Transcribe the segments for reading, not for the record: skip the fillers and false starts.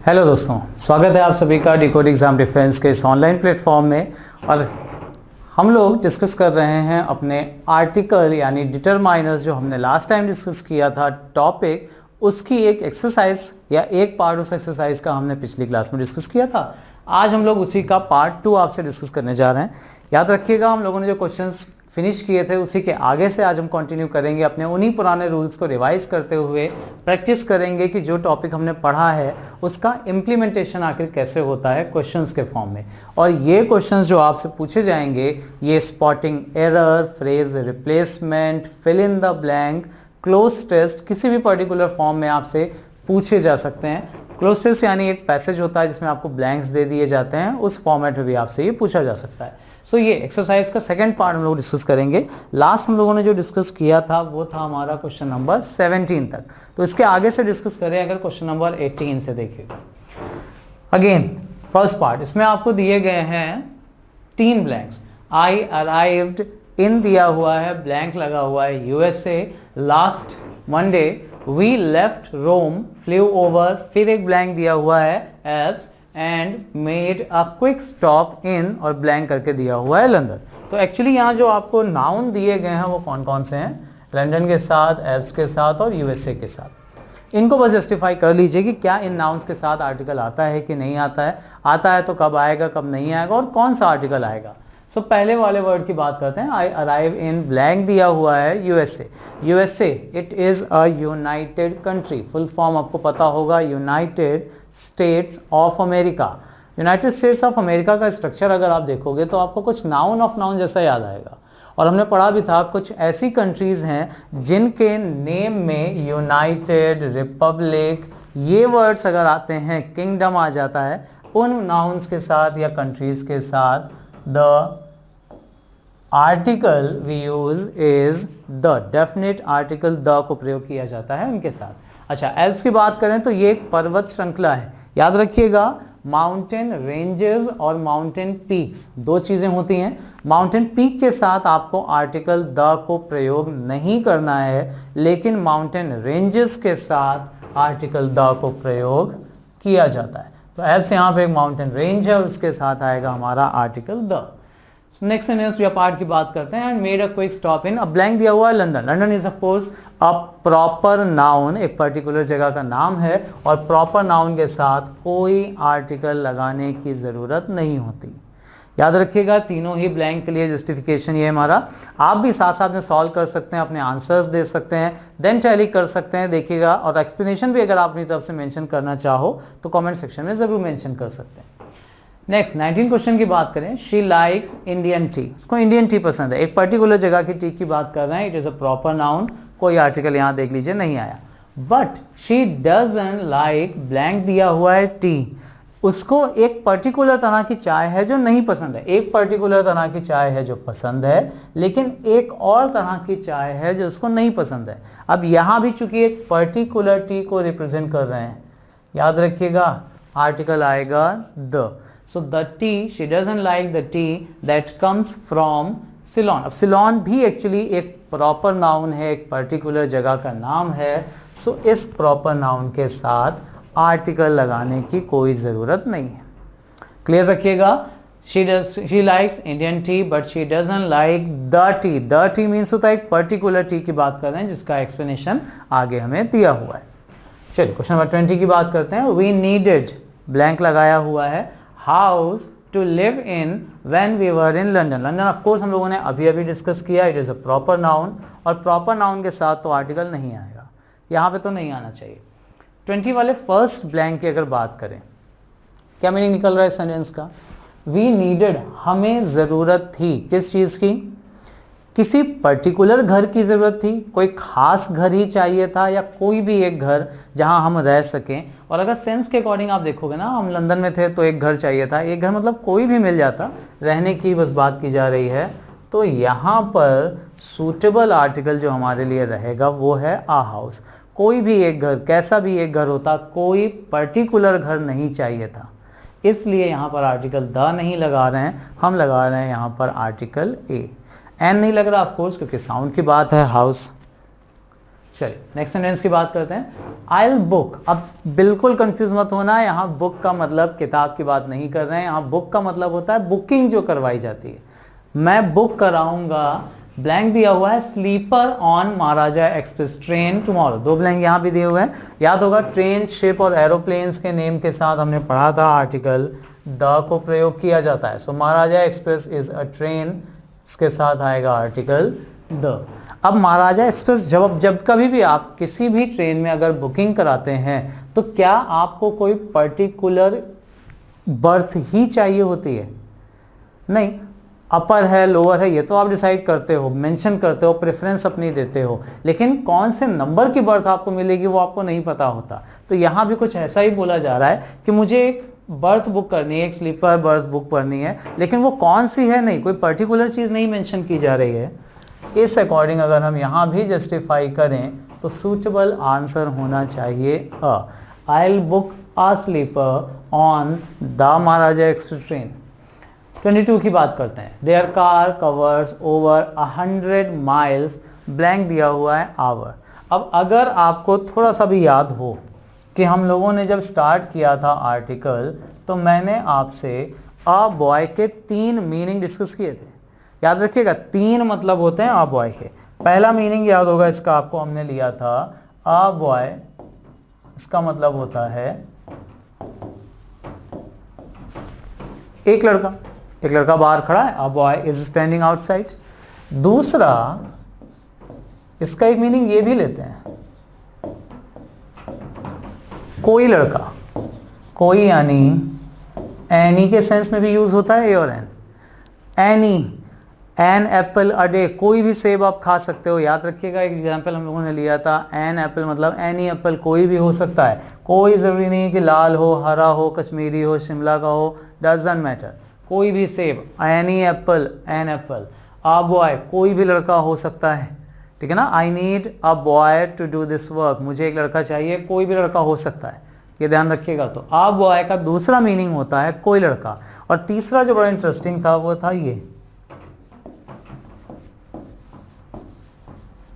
Hello दोस्तों, स्वागत है आप सभी का डिकोड एग्ज़ाम डिफेंस के इस ऑनलाइन प्लेटफॉर्म में। और हम लोग डिस्कस कर रहे हैं अपने आर्टिकल यानी डिटरमाइनर्स, जो हमने लास्ट टाइम डिस्कस किया था टॉपिक, उसकी एक एक्सरसाइज या एक पार्ट उस एक्सरसाइज का हमने पिछली क्लास में डिस्कस किया था। आज हम लोग उसी का पार्ट 2 आपसे डिस्कस करने जा रहे हैं। याद रखिएगा, हम लोगों ने जो क्वेश्चंस फिनिश किए थे उसी के आगे से आज हम कंटिन्यू करेंगे, अपने उन्हीं पुराने रूल्स को रिवाइज करते हुए प्रैक्टिस करेंगे कि जो टॉपिक हमने पढ़ा है उसका इम्प्लीमेंटेशन आखिर कैसे होता है क्वेश्चंस के फॉर्म में। और ये क्वेश्चंस जो आपसे पूछे जाएंगे, ये spotting error, phrase replacement, fill in the blank, cloze test, किसी भी पर्टिकुलर फॉर्म में आपसे पूछे जा सकते हैं। क्लोज टेस्ट यानी एक पैसेज होता है जिसमें आपको ब्लैंक्स दे दिए जाते हैं, उस फॉर्मेट में भी आपसे ये पूछा जा सकता है। सो ये एक्सरसाइज का सेकंड पार्ट हम लोग डिस्कस करेंगे। लास्ट हम लोगों ने जो डिस्कस किया था वो था हमारा क्वेश्चन नंबर 17 तक। तो इसके आगे से डिस्कस करें अगर क्वेश्चन नंबर 18 से देखिएगा। अगेन फर्स्ट पार्ट, इसमें आपको दिए गए हैं 3 ब्लैंक्स। आई अराइव्ड इन दिया हुआ है, ब्लैंक लगा हुआ है USA, last Monday we left Rome, flew over, फिर एक ब्लैंक दिया हुआ है Alps, and made a quick stop in, और ब्लैंक करके दिया हुआ है लंदन। तो एक्चुअली यहाँ जो आपको नाउन दिए गए हैं वो कौन कौन से हैं? लंदन के साथ, एल्प्स के साथ और यूएसए के साथ। इनको बस जस्टिफाई कर लीजिए कि क्या इन नाउन्स के साथ आर्टिकल आता है कि नहीं आता है, आता है तो कब आएगा, कब नहीं आएगा, और कौन सा आर्टिकल आएगा। सो पहले वाले वर्ड की बात करते हैं। आई अराइव इन, ब्लैंक दिया हुआ है USA. USA it is a United country, full form आपको पता होगा, United states of America. United states of America का स्ट्रक्चर अगर आप देखोगे तो आपको कुछ नाउन ऑफ नाउन जैसा याद आएगा। और हमने पढ़ा भी था कुछ ऐसी कंट्रीज हैं जिनके नेम में यूनाइटेड, रिपब्लिक, ये वर्ड्स अगर आते हैं, किंगडम आ जाता है, उन नाउन्स के साथ या कंट्रीज के साथ the article we use is the, definite article the को प्रयोग किया जाता है उनके साथ। अच्छा, एल्प्स की बात करें तो ये एक पर्वत श्रृंखला है। याद रखिएगा, माउंटेन रेंजेस और माउंटेन पीक्स दो चीजें होती हैं। माउंटेन पीक के साथ आपको आर्टिकल द को प्रयोग नहीं करना है, लेकिन माउंटेन रेंजेस के साथ आर्टिकल द को प्रयोग किया जाता है। तो एल्प्स यहाँ पे एक माउंटेन रेंज है, उसके साथ आएगा हमारा आर्टिकल द। नेक्स्ट सेंटेंस या पार्ट की बात करते हैं। मेड अ क्विक स्टॉप इन, अब ब्लैंक दिया हुआ है London. London is of course a proper noun, एक पर्टिकुलर जगह का नाम है, और प्रॉपर नाउन के साथ कोई आर्टिकल लगाने की जरूरत नहीं होती। याद रखिएगा, तीनों ही ब्लैंक के लिए जस्टिफिकेशन ये हमारा। आप भी साथ साथ में सॉल्व कर सकते हैं, अपने आंसर्स दे सकते हैं, देन टैली कर सकते हैं, देखिएगा। और एक्सप्लेनेशन भी अगर आप अपनी तरफ से मेंशन करना चाहो तो कमेंट सेक्शन में जरूर मेंशन कर सकते हैं। नेक्स्ट 19 क्वेश्चन की बात करें। शी लाइक्स इंडियन टी, उसको इंडियन टी पसंद है। एक पर्टिकुलर जगह की टी की बात कर रहे हैं, it is a proper noun, कोई आर्टिकल यहां देख लीजिए नहीं आया। But she doesn't like, blank दिया हुआ है टी, उसको एक पर्टिकुलर तरह की चाय है जो नहीं पसंद है। एक पर्टिकुलर तरह की चाय है जो पसंद है, लेकिन एक और तरह की चाय है जो उसको नहीं पसंद है। अब यहां भी चूंकि एक पर्टिकुलर टी को रिप्रेजेंट कर रहे हैं, याद रखिएगा आर्टिकल आएगा the. So the tea, she doesn't like the tea that comes from Ceylon. अब Ceylon भी एक्चुअली एक प्रॉपर नाउन है, एक पर्टिकुलर जगह का नाम है। सो इस प्रॉपर नाउन के साथ आर्टिकल लगाने की कोई ज़रूरत नहीं है। क्लियर रखिएगा। she likes Indian tea but she doesn't like the tea. The tea means होता है एक पर्टिकुलर टी की बात कर रहे हैं जिसका एक्सप्लेनेशन आगे हमें दिया हुआ है। चलिए क्वेश्चन नंबर 20 की बात करते हैं। We needed, ब्लैंक लगाया हुआ है, house to live in when we were in London. London of course हम लोगों ने अभी अभी डिस्कस किया, it is a proper noun, और प्रॉपर नाउन के साथ तो आर्टिकल नहीं आएगा, यहाँ पे तो नहीं आना चाहिए। 20 वाले फर्स्ट ब्लैंक की अगर बात करें, क्या मीनिंग निकल रहा है सेंटेंस का? वी नीडेड, हमें जरूरत थी, किस चीज की? किसी पर्टिकुलर घर की जरूरत थी, कोई खास घर ही चाहिए था, या कोई भी एक घर जहां हम रह सकें। और अगर सेंस के अकॉर्डिंग आप देखोगे ना, हम लंदन में थे तो एक घर चाहिए था, एक घर मतलब कोई भी मिल जाता, रहने की बस बात की जा रही है। तो यहाँ पर सूटेबल आर्टिकल जो हमारे लिए रहेगा वो है आ हाउस। कोई भी एक घर, कैसा भी एक घर होता, कोई पर्टिकुलर घर नहीं चाहिए था, इसलिए यहाँ पर आर्टिकल द नहीं लगा रहे हैं, हम लगा रहे हैं यहाँ पर आर्टिकल ए। एन नहीं लग रहा ऑफ कोर्स क्योंकि साउंड की बात है, हाउस। चलिए नेक्स्ट सेंटेंस की बात करते हैं। आई विल बुक। अब बिल्कुल कंफ्यूज मत होना, यहाँ बुक का मतलब किताब की बात नहीं कर रहे हैं, यहाँ बुक का मतलब होता है बुकिंग जो करवाई जाती है। मैं बुक कराऊंगा, ब्लैंक दिया हुआ है sleeper on Maharaja express train tomorrow, 2 blank यहाँ भी दिए हुए हैं। याद होगा ट्रेन, शिप और एरोप्लेन्स के नेम के साथ हमने पढ़ा था आर्टिकल द को प्रयोग किया जाता है। सो महाराजा एक्सप्रेस इज अ ट्रेन, इसके साथ आएगा आर्टिकल द। अब महाराजा एक्सप्रेस जब कभी भी आप किसी भी ट्रेन में अगर बुकिंग कराते हैं तो क्या आपको कोई पर्टिकुलर बर्थ ही चाहिए होती है? नहीं, अपर है लोअर है ये तो आप डिसाइड करते हो, मेंशन करते हो, प्रेफरेंस अपनी देते हो, लेकिन कौन से नंबर की बर्थ आपको मिलेगी वो आपको नहीं पता होता। तो यहाँ भी कुछ ऐसा ही बोला जा रहा है कि मुझे एक बर्थ बुक करनी है, एक स्लीपर बर्थ बुक करनी है, लेकिन वो कौन सी है नहीं, कोई पर्टिकुलर चीज़ नहीं मेंशन की जा रही है। इस अकॉर्डिंग अगर हम यहाँ भी जस्टिफाई करें तो सूटेबल आंसर होना चाहिए अ। I will book a sleeper on the Maharaja express train. 22 की बात करते हैं। There car covers over 100 miles, blank दिया हुआ है आवर। अब अगर आपको थोड़ा सा भी याद हो कि हम लोगों ने जब स्टार्ट किया था आर्टिकल तो मैंने आपसे अ बॉय के 3 मीनिंग डिस्कस किए थे। याद रखिएगा 3 मतलब होते हैं अ बॉय के। पहला मीनिंग याद होगा इसका आपको हमने लिया था अ बॉय, इसका मतलब होता है एक लड़का बाहर खड़ा है, a boy is standing outside. दूसरा इसका एक मीनिंग ये भी लेते हैं कोई लड़का, कोई यानी एनी के सेंस में भी यूज होता है ए और एन। Any, an apple a day, कोई भी सेब आप खा सकते हो। याद रखिएगा एक एग्जांपल हम लोगों ने लिया था एन एप्पल मतलब एनी एप्पल, कोई भी हो सकता है। कोई ज़रूरी नहीं कि लाल हो, हरा हो, कश्मीरी हो, शिमला का हो, डजंट मैटर, कोई भी सेब, any apple, an apple. A boy, कोई भी लड़का हो सकता है, ठीक है ना। I need a boy to do this work, मुझे एक लड़का चाहिए, कोई भी लड़का हो सकता है, ये ध्यान रखिएगा। तो अ बॉय का दूसरा मीनिंग होता है कोई लड़का। और तीसरा जो बड़ा इंटरेस्टिंग था वो था ये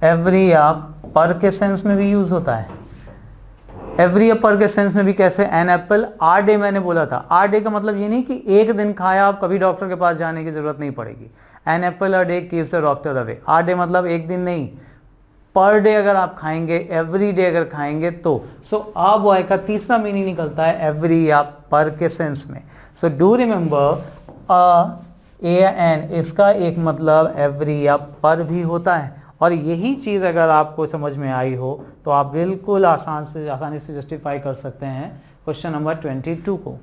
एवरी या पर के सेंस में भी यूज होता है। एवरी या पर के सेंस में भी कैसे? एन एप्पल आर डे, मैंने बोला था आर डे का मतलब ये नहीं कि एक दिन खाया आप कभी डॉक्टर के पास जाने की जरूरत नहीं पड़ेगी। An apple a day keeps the doctor away. आर डे मतलब एक दिन नहीं, पर डे अगर आप खाएंगे, एवरी डे अगर खाएंगे तो। सो अ बॉय का तीसरा मीनिंग निकलता है एवरी या पर के सेंस में। So do remember a a an, इसका एक मतलब एवरी या पर भी होता है। और यही चीज़ अगर आपको समझ में आई हो तो आप बिल्कुल आसानी से जस्टिफाई कर सकते हैं क्वेश्चन नंबर 22 को।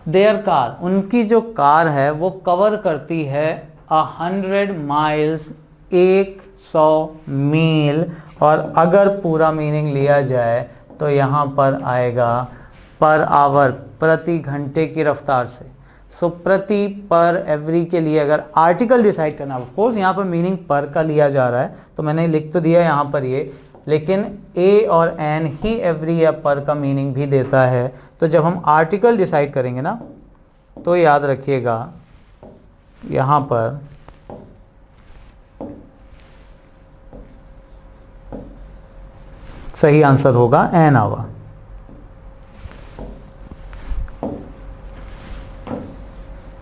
देयर कार, उनकी जो कार है वो कवर करती है 100 माइल्स, 100 मील। और अगर पूरा मीनिंग लिया जाए तो यहाँ पर आएगा पर आवर, प्रति घंटे की रफ्तार से। सो प्रति, पर, एवरी के लिए अगर आर्टिकल डिसाइड करना, ऑफ कोर्स यहाँ पर मीनिंग पर का लिया जा रहा है तो मैंने लिख तो दिया यहाँ पर ये, लेकिन ए और एन ही एवरी या पर का मीनिंग भी देता है। तो जब हम आर्टिकल डिसाइड करेंगे ना तो याद रखिएगा यहाँ पर सही आंसर होगा एन आवर।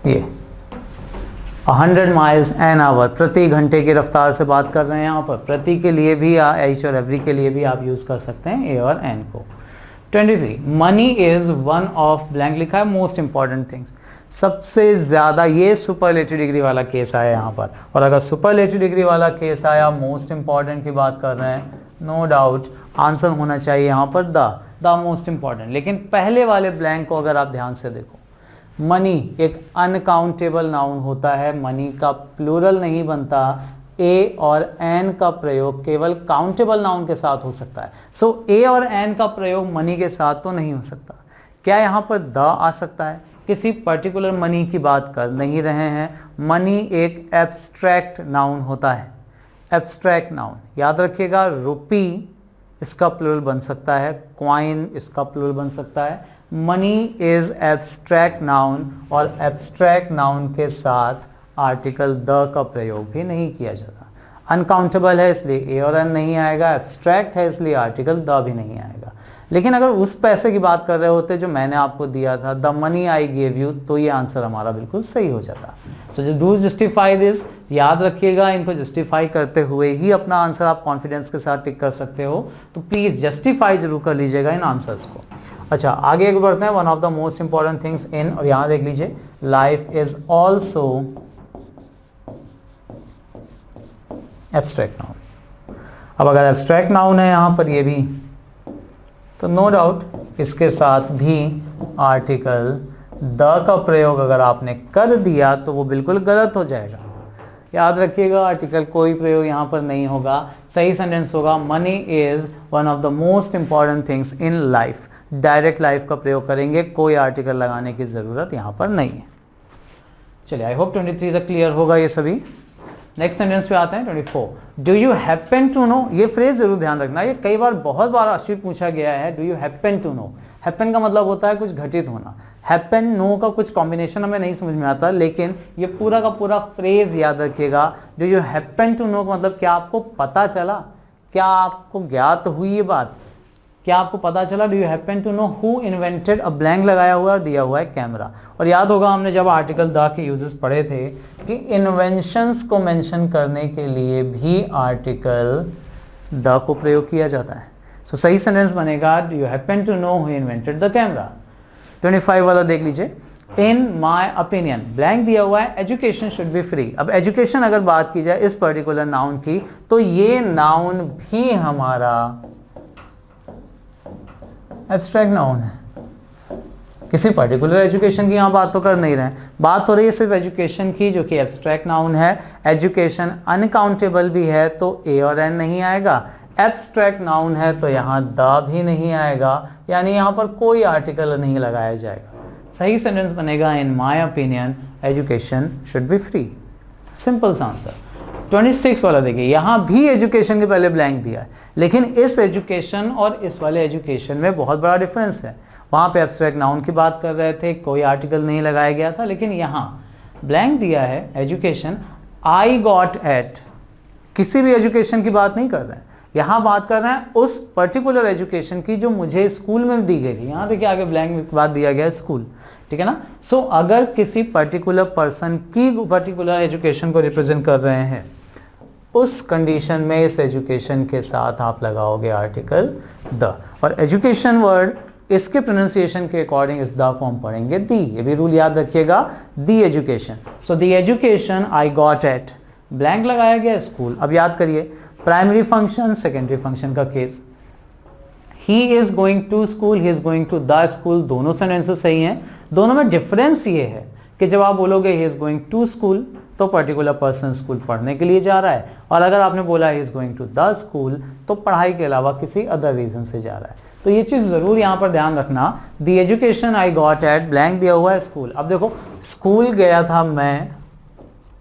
ये 100 माइल्स एन आवर, प्रति घंटे की रफ्तार से बात कर रहे हैं। यहाँ पर प्रति के लिए भी एच और एवरी के लिए भी आप यूज कर सकते हैं ए और एन को। 23, money is one of blank लिखा है मोस्ट इंपॉर्टेंट थिंग्स। सबसे ज्यादा, ये सुपरलेटिव डिग्री वाला केस आया यहाँ पर, और अगर सुपरलेटिव डिग्री वाला केस आया, मोस्ट इंपॉर्टेंट की बात कर रहे हैं, नो डाउट आंसर होना चाहिए यहाँ पर द मोस्ट इंपॉर्टेंट। लेकिन पहले वाले ब्लैंक को अगर आप ध्यान से देखो, मनी एक अनकाउंटेबल नाउन होता है, मनी का प्लूरल नहीं बनता। ए और एन का प्रयोग केवल काउंटेबल नाउन के साथ हो सकता है। सो ए और एन का प्रयोग मनी के साथ तो नहीं हो सकता। क्या यहाँ पर द आ सकता है? किसी पर्टिकुलर मनी की बात कर नहीं रहे हैं। मनी एक एब्स्ट्रैक्ट नाउन होता है, एब्स्ट्रैक्ट नाउन। याद रखिएगा रुपी इसका प्लूरल बन सकता है, क्वाइन इसका प्लूरल बन सकता है। मनी इज एब्स्ट्रैक्ट नाउन, और एब्स्ट्रैक्ट नाउन के साथ आर्टिकल द का प्रयोग भी नहीं किया जाता। अनकाउंटेबल है इसलिए ए और एन नहीं आएगा, एब्स्ट्रैक्ट है इसलिए आर्टिकल द भी नहीं आएगा। लेकिन अगर उस पैसे की बात कर रहे होते जो मैंने आपको दिया था, the money I give you, तो ये आंसर हमारा बिल्कुल सही हो जाता। सो डू जस्टिफाई दिस, याद रखिएगा, इनको जस्टिफाई करते हुए ही अपना आंसर आप कॉन्फिडेंस के साथ टिक कर सकते हो। तो प्लीज जस्टिफाई जरूर कर लीजिएगा इन आंसर्स को। अच्छा, आगे एक बढ़ते हैं। One of the most important things in, और यहां देख लीजिए, life is also abstract noun. अब अगर एब्स्ट्रैक्ट नाउन है यहां पर ये भी, तो नो डाउट इसके साथ भी आर्टिकल द का प्रयोग अगर आपने कर दिया तो वो बिल्कुल गलत हो जाएगा। याद रखिएगा, आर्टिकल कोई प्रयोग यहां पर नहीं होगा। सही सेंटेंस होगा money is one of the most important things in life. Direct life का प्रयोग करेंगे, कोई आर्टिकल लगाने की जरूरत यहां पर नहीं है। चलिए, आई होप 23 तक क्लियर होगा ये सभी। नेक्स्ट सेंटेंस पे आते हैं 24। Do you happen to know, ये फ्रेज जरूर ध्यान रखना, ये कई बार बहुत बार अश्वित पूछा गया है। Do you happen to know, happen का मतलब होता है कुछ घटित होना, हैपन नो का कुछ कॉम्बिनेशन हमें नहीं समझ में आता, लेकिन ये पूरा का पूरा फ्रेज याद रखिएगा। Do you happen to know का मतलब क्या आपको पता चला, क्या आपको ज्ञात हुई ये बात, क्या आपको पता चला। Do you happen to know who invented, अब ब्लैंक लगाया हुआ और दिया हुआ है कैमरा। और याद होगा हमने जब आर्टिकल द के यूजेस पढ़े थे कि इन्वेंशंस को मेंशन करने के लिए भी आर्टिकल द को प्रयोग किया जाता है। सो सही सेंटेंस बनेगा do you happen to know who invented the camera. 25 वाला देख लीजिए, इन माई ओपिनियन, ब्लैंक दिया हुआ है, एजुकेशन शुड बी फ्री। अब एजुकेशन अगर बात की जाए इस पर्टिकुलर नाउन की, तो ये नाउन भी हमारा एब्स्ट्रैक्ट नाउन है। किसी पर्टिकुलर एजुकेशन की यहां बात तो कर नहीं रहे, बात हो रही है सिर्फ एजुकेशन की, जो कि एब्स्ट्रैक्ट नाउन है। एजुकेशन अनकाउंटेबल भी है तो ए और एन नहीं आएगा, एब्स्ट्रैक्ट नाउन है तो यहां द भी नहीं आएगा, यानी यहां पर कोई आर्टिकल नहीं लगाया जाएगा। सही सेंटेंस बनेगा in my opinion education should be free. Simple सा आंसर। 26 वाला देखिए, यहां भी एजुकेशन के पहले ब्लैंक दिया है, लेकिन इस एजुकेशन और इस वाले एजुकेशन में बहुत बड़ा डिफरेंस है। वहां पे एब्स्ट्रैक्ट नाउन की बात कर रहे थे, कोई आर्टिकल नहीं लगाया गया था, लेकिन यहां ब्लैंक दिया है एजुकेशन, आई गॉट एट, किसी भी एजुकेशन की बात नहीं कर रहे हैं, यहां बात कर रहे हैं उस पर्टिकुलर एजुकेशन की जो मुझे स्कूल में दी गई थी। यहां देखिए आगे ब्लैंक बात दिया गया है स्कूल, ठीक है ना। सो अगर किसी पर्टिकुलर पर्सन की पर्टिकुलर एजुकेशन को रिप्रेजेंट कर रहे हैं, उस कंडीशन में इस एजुकेशन के साथ आप लगाओगे आर्टिकल द, और एजुकेशन वर्ड इसके प्रोनाउंसिएशन के अकॉर्डिंग इस द फॉर्म पढ़ेंगे दी। ये भी रूल याद रखिएगा, the education. So the education I got at, blank लगाया गया स्कूल। अब याद करिए, प्राइमरी फंक्शन, सेकेंडरी फंक्शन का case, he is going to school, he is going to the school, दोनों सेंटेंसेस सही हैं। दोनों में डिफरेंस ये है कि जब आप बोलोगे he is going to school तो पर्टिकुलर पर्सन स्कूल पढ़ने के लिए जा रहा है, और अगर आपने बोला he is going to the school तो पढ़ाई के अलावा किसी अदर रीजन से जा रहा है। तो ये चीज जरूर यहां पर ध्यान रखना। The education I got at, blank दिया हुआ है स्कूल। अब देखो, स्कूल गया था मैं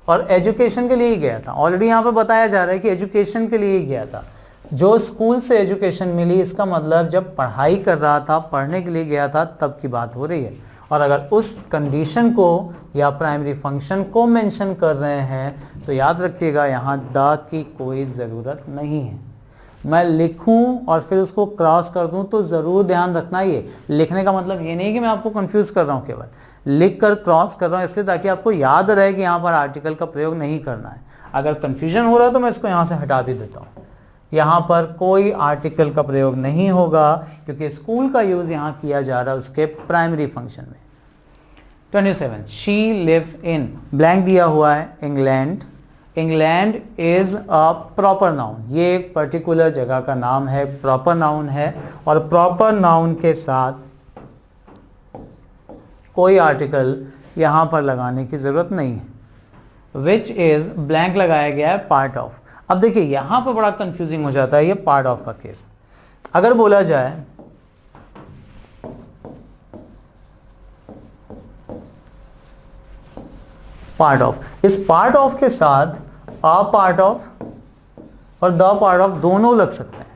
और एजुकेशन के लिए ही गया था, ऑलरेडी यहां पर बताया जा रहा है कि एजुकेशन के लिए ही गया था। जो स्कूल से एजुकेशन मिली, इसका मतलब जब पढ़ाई कर रहा था, पढ़ने के लिए गया था, तब की बात हो रही है। और अगर उस कंडीशन को या प्राइमरी फंक्शन को मेंशन कर रहे हैं, तो याद रखिएगा यहाँ द की कोई ज़रूरत नहीं है। मैं लिखूं और फिर उसको क्रॉस कर दूं तो ज़रूर ध्यान रखना, ये लिखने का मतलब ये नहीं कि मैं आपको कंफ्यूज कर रहा हूँ, केवल लिख कर क्रॉस कर रहा हूँ इसलिए ताकि आपको याद रहे कि यहाँ पर आर्टिकल का प्रयोग नहीं करना है। अगर कन्फ्यूजन हो रहा है तो मैं इसको यहाँ से हटा भी देता हूँ। यहाँ पर कोई आर्टिकल का प्रयोग नहीं होगा क्योंकि स्कूल का यूज यहाँ किया जा रहा है उसके प्राइमरी फंक्शन में। 27, शी लिव्स इन, ब्लैंक दिया हुआ है England. England is a proper noun, ये एक पर्टिकुलर जगह का नाम है, प्रॉपर नाउन है, और प्रॉपर नाउन के साथ कोई आर्टिकल यहाँ पर लगाने की जरूरत नहीं है। विच इज, ब्लैंक लगाया गया है पार्ट ऑफ। अब देखिए यहां पर बड़ा कंफ्यूजिंग हो जाता है ये पार्ट ऑफ का केस। अगर बोला जाए पार्ट ऑफ, इस पार्ट ऑफ के साथ अ पार्ट ऑफ और द पार्ट ऑफ दोनों लग सकते हैं,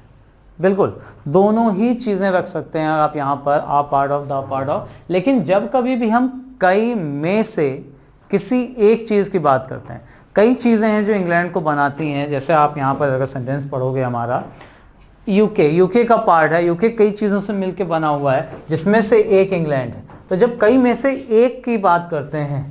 बिल्कुल दोनों ही चीजें रख सकते हैं आप यहां पर, अ part of, the part of. लेकिन जब कभी भी हम कई में से किसी एक चीज की बात करते हैं, कई चीज़ें हैं जो इंग्लैंड को बनाती हैं। जैसे आप यहाँ पर अगर सेंटेंस पढ़ोगे हमारा, यूके का पार्ट है, यूके कई चीज़ों से मिलकर बना हुआ है जिसमें से एक इंग्लैंड है। तो जब कई में से एक की बात करते हैं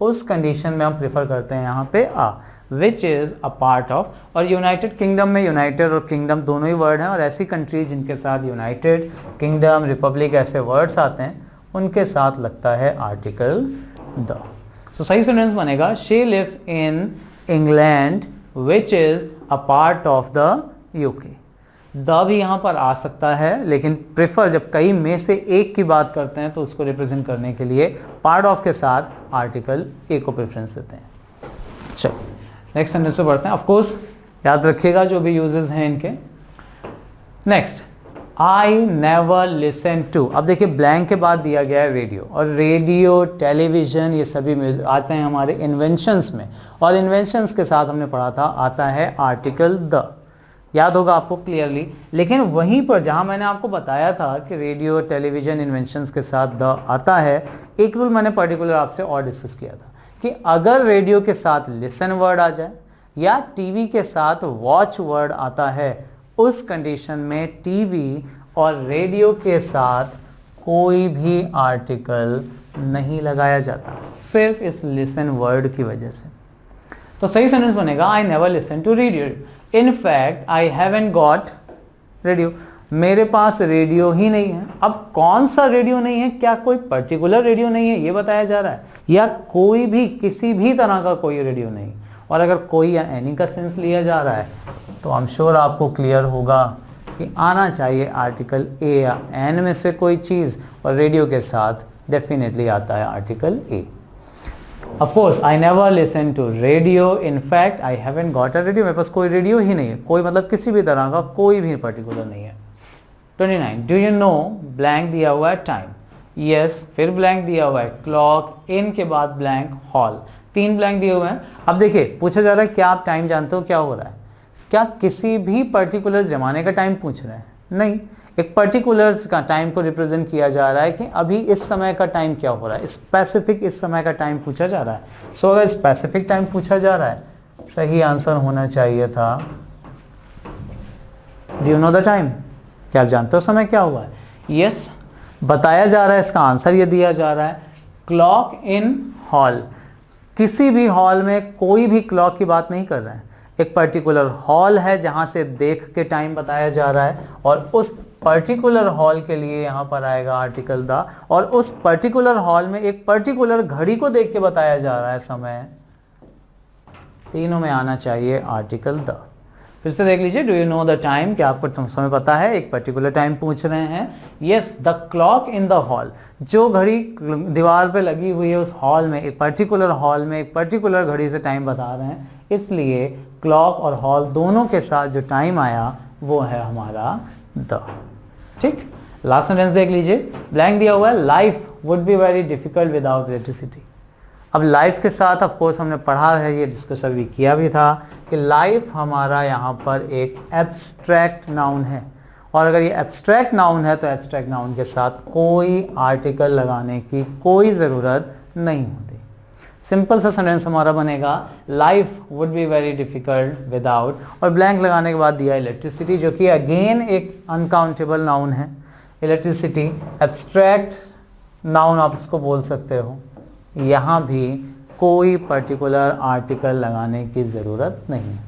उस कंडीशन में हम प्रेफर करते हैं यहाँ पे आ, which is a part of. और यूनाइटेड किंगडम में यूनाइटेड और किंगडम दोनों ही वर्ड हैं, और ऐसी कंट्रीज जिनके साथ यूनाइटेड किंगडम, रिपब्लिक ऐसे वर्ड्स आते हैं उनके साथ लगता है आर्टिकल द। सो सही सेंटेंस बनेगा she lives in England which is a part of the UK. The भी यहाँ पर आ सकता है, लेकिन प्रेफर जब कई में से एक की बात करते हैं तो उसको रिप्रेजेंट करने के लिए पार्ट ऑफ के साथ आर्टिकल ए को प्रेफरेंस देते हैं। चलो नेक्स्ट सेंटेंस पे बढ़ते हैं। ऑफ कोर्स याद रखिएगा जो भी यूजेस हैं इनके। Next, I never listen to. अब देखिए ब्लैंक के बाद दिया गया है रेडियो, और रेडियो, टेलीविजन ये सभी आते हैं हमारे इन्वेंशंस में, और इन्वेंशंस के साथ हमने पढ़ा था आता है आर्टिकल द। याद होगा आपको क्लियरली। लेकिन वहीं पर जहां मैंने आपको बताया था कि रेडियो, टेलीविजन, इन्वेंशंस के साथ द आता है, एक रूल मैंने पर्टिकुलर आपसे और डिस्कस किया था कि अगर रेडियो के साथ लिसन वर्ड आ जाए या टीवी के साथ वॉच वर्ड आता है, उस कंडीशन में टीवी और रेडियो के साथ कोई भी आर्टिकल नहीं लगाया जाता, सिर्फ इस लिसन वर्ड की वजह से। तो सही सेंटेंस बनेगा I never listen to radio. In fact I haven't got radio. मेरे पास रेडियो ही नहीं है। अब कौन सा रेडियो नहीं है? क्या कोई पर्टिकुलर रेडियो नहीं है ये बताया जा रहा है, या कोई भी किसी भी तरह का कोई रेडियो नहीं? और अगर कोई या एनी का सेंस लिया जा रहा है तो आई एम श्योर आपको क्लियर होगा कि आना चाहिए आर्टिकल ए या एन में से कोई चीज़, और रेडियो के साथ डेफिनेटली आता है article a. Of course, I never listen to radio. In fact, I haven't got a radio. मेरे पास कोई रेडियो ही नहीं है, कोई मतलब किसी भी तरह का कोई भी पर्टिकुलर नहीं है। 29, do you know blank दिया हुआ है टाइम, yes, फिर ब्लैंक दिया हुआ है क्लॉक, इन के बाद ब्लैंक हॉल, 3 ब्लैंक दिए हुए हैं। अब देखिए पूछा जा रहा है क्या आप टाइम जानते हो क्या हो रहा है? क्या किसी भी पर्टिकुलर जमाने का टाइम पूछ रहे हैं? नहीं, एक पर्टिकुलर का टाइम को रिप्रेजेंट किया जा रहा है कि अभी इस समय का टाइम क्या हो रहा है, स्पेसिफिक इस समय का टाइम पूछा जा रहा है। सो अगर स्पेसिफिक टाइम पूछा जा रहा है, सही आंसर होना चाहिए था do you know the time, क्या आप जानते हो समय क्या हुआ है? यस, बताया जा रहा है, इसका आंसर ये दिया जा रहा है क्लॉक इन हॉल। किसी भी हॉल में कोई भी क्लॉक की बात नहीं कर रहे हैं, एक पर्टिकुलर हॉल है जहां से देख के टाइम बताया जा रहा है, और उस पर्टिकुलर हॉल के लिए यहां पर आएगा आर्टिकल द, और उस पर्टिकुलर हॉल में एक पर्टिकुलर घड़ी को देख के बताया जा रहा है समय। तीनों में आना चाहिए आर्टिकल द। फिर से देख लीजिए, do you know the time, क्या आपको समय पता है? एक पर्टिकुलर टाइम पूछ रहे हैं। Yes, the clock in the hall, जो घड़ी दीवार पे लगी हुई है उस हॉल में, एक पर्टिकुलर हॉल में एक पर्टिकुलर घड़ी से टाइम बता रहे हैं, इसलिए क्लॉक और हॉल दोनों के साथ जो टाइम आया वो है हमारा द। ठीक, लास्ट सेंटेंस देख लीजिए, ब्लैंक दिया हुआ है life would be very difficult without electricity. अब लाइफ के साथ ऑफ कोर्स हमने पढ़ा है, ये डिस्कस अभी किया भी था कि लाइफ हमारा यहाँ पर एक एब्स्ट्रैक्ट नाउन है, और अगर ये एब्स्ट्रैक्ट नाउन है तो एब्स्ट्रैक्ट नाउन के साथ कोई आर्टिकल लगाने की कोई ज़रूरत नहीं होती। सिंपल सा सेंटेंस हमारा बनेगा life would be very difficult without, और ब्लैंक लगाने के बाद दिया इलेक्ट्रिसिटी, जो कि अगेन एक अनकाउंटेबल नाउन है। इलेक्ट्रिसिटी एब्स्ट्रैक्ट नाउन आप इसको बोल सकते हो, यहाँ भी कोई पर्टिकुलर आर्टिकल लगाने की ज़रूरत नहीं।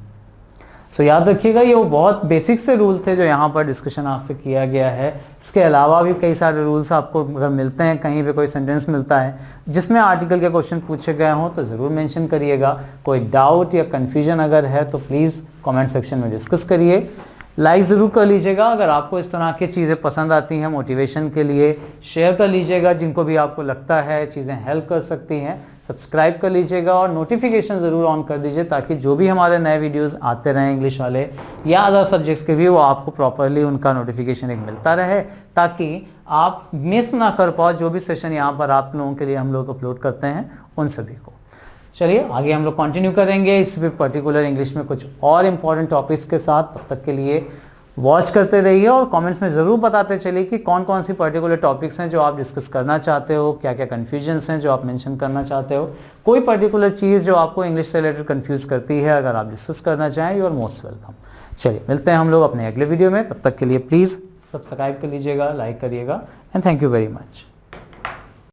सो याद रखिएगा, ये वो बहुत बेसिक से रूल थे जो यहाँ पर डिस्कशन आपसे किया गया है। इसके अलावा भी कई सारे रूल्स आपको अगर मिलते हैं, कहीं पे कोई सेंटेंस मिलता है जिसमें आर्टिकल के क्वेश्चन पूछे गए हों तो ज़रूर मेंशन करिएगा। कोई डाउट या कन्फ्यूजन अगर है तो प्लीज़ कमेंट सेक्शन में डिस्कस करिए। लाइक ज़रूर कर लीजिएगा अगर आपको इस तरह की चीज़ें पसंद आती हैं मोटिवेशन के लिए। शेयर कर लीजिएगा जिनको भी आपको लगता है चीज़ें हेल्प कर सकती हैं। सब्सक्राइब कर लीजिएगा और नोटिफिकेशन ज़रूर ऑन कर दीजिए ताकि जो भी हमारे नए वीडियोस आते रहें इंग्लिश वाले या अदर सब्जेक्ट्स के भी, वो आपको प्रॉपरली उनका नोटिफिकेशन एक मिलता रहे, ताकि आप मिस ना कर पाओ जो भी सेशन यहाँ पर आप लोगों के लिए हम लोग अपलोड करते हैं उन सभी को। चलिए आगे हम लोग कंटिन्यू करेंगे इस भी पर्टिकुलर इंग्लिश में कुछ और इम्पॉर्टेंट टॉपिक्स के साथ। तब तक के लिए वॉच करते रहिए और कमेंट्स में ज़रूर बताते चलिए कि कौन कौन सी पर्टिकुलर टॉपिक्स हैं जो आप डिस्कस करना चाहते हो, क्या क्या कन्फ्यूजन्स हैं जो आप मेंशन करना चाहते हो, कोई पर्टिकुलर चीज़ जो आपको इंग्लिश से रिलेटेड कंफ्यूज करती है, अगर आप डिस्कस करना चाहें, यू आर मोस्ट वेलकम। चलिए मिलते हैं हम लोग अपने अगले वीडियो में, तब तक के लिए प्लीज़ सब्सक्राइब कर लीजिएगा, लाइक करिएगा and thank you very much.